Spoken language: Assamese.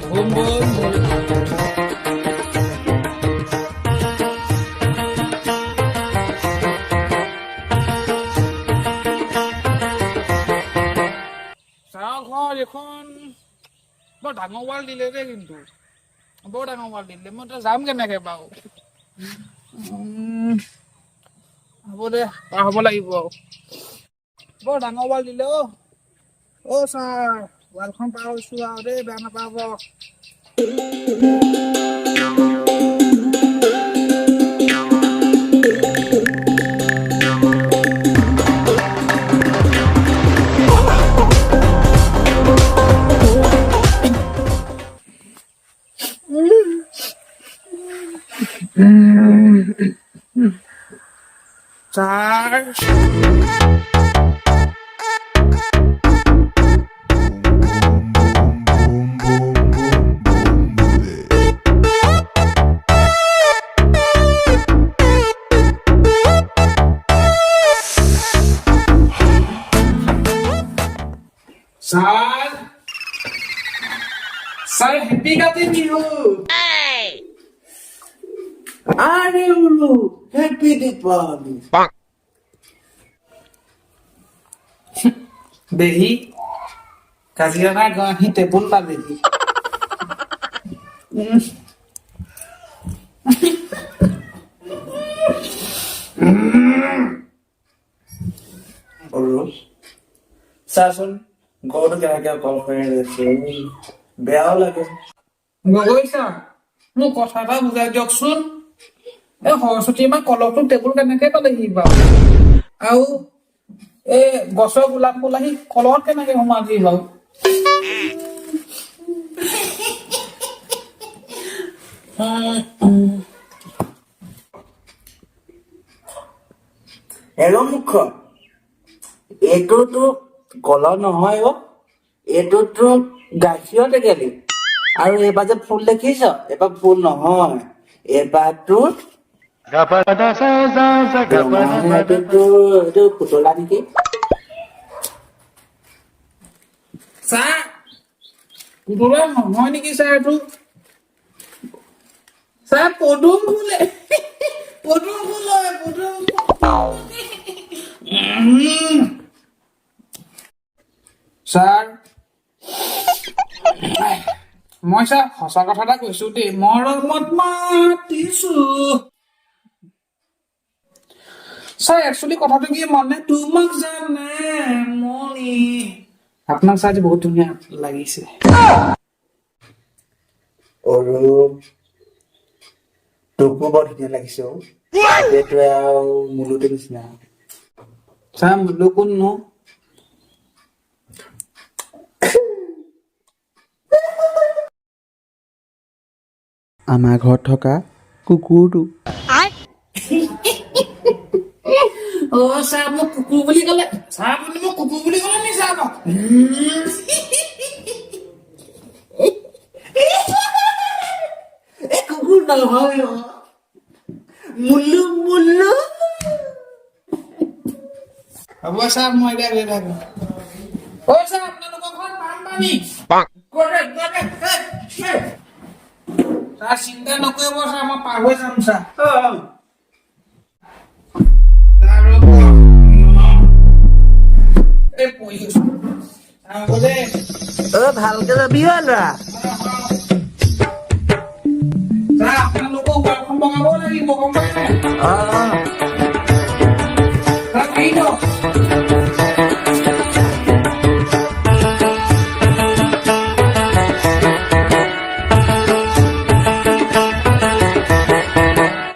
বুম বুম চাওঁ ঘৰ এখন বৰ ডাঙৰ ৱাল দিলে দেই, কিন্তু বৰ ডাঙৰ ৱাল দিলে। মই এতিয়া যাম কেনেকে বাৰু? হ'ব দে, পাৰ হ'ব লাগিব আৰু। বৰ ডাঙৰ ৱাল দিলে অ' ছাৰ, ৱালখন পাৰ হৈছোঁ আৰু দেই, বেয়া নাপাব। Sir Sal, Sal, pégate tío. আৰে উলু হ্যাপি দীপাবলি। দেহি কাজিৰঙা গুৱাহাটী টেবুল পালেহি। উলু চাচোন গৰুটো কেনেকে অকল কৰি আছে, বেয়াও লাগে। গগৈ ছাৰ, মোক কথা এটা বুজাই দিয়কচোন। এই সৰস্বতী মা কলহটো টেবুল কেনেকে পালেহি বাৰু? আৰু এই গছৰ গোলাপ ফুল আহি কলহত কেনেকে সোমালহি বাৰু? এৰ মুখ, এইটোতো কলহ নহয় অ', এইটোতো গাখীৰৰ টেকেলি। আৰু এইবাৰ যে ফুল দেখিছ, এইবাৰ ফুল নহয়, এইবাৰতো এইটো পুতলা নেকি? ছাৰ, পুতলা নহয় নেকি ছাৰ এইটো? ছাৰ পদুম ফুলে, পদুম ফুল হয়, পদুম ফুল। ছাৰ, মই ছাৰ সঁচা কথা এটা কৈছো দেই, মৰমত মাতিছো। ছাৰ একচুৱেলি কথাটো কি মানে তোমাক জানে মনি। আপোনাক ছাৰ আজি বহুত ধুনীয়া লাগিছে। আৰু তোকো বৰ ধুনীয়া লাগিছে অ', এইটোৱে আৰু মুলুটো নিচিনা। ছাৰ মোলৈ কোন নো? আমাৰ ঘৰত থকা কুকুৰটো। অ' ছাৰ মোক কুকুৰ বুলি ক'লে, ছাৰ আপুনি মোক কুকুৰ বুলি ক'লে নি ছাৰ? এই কুকুৰ নহয় অ', মুলু মুলু। হ'ব ছাৰ, মই এতিয়া গৈ থাকো। অ' ছাৰ, আপোনালোকৰ ঘৰত বানপানী। ছাৰ চিন্তা নকৰিব ছাৰ, মই পাৰ হৈ যাম ছাৰ। এই পৰি গৈছো। হ'ব দেই। ভালকে যাবি অ' ল'ৰা। ছাৰ আপোনালোকৰ ৱালখন বগাব লাগিব, গম পাই নাই?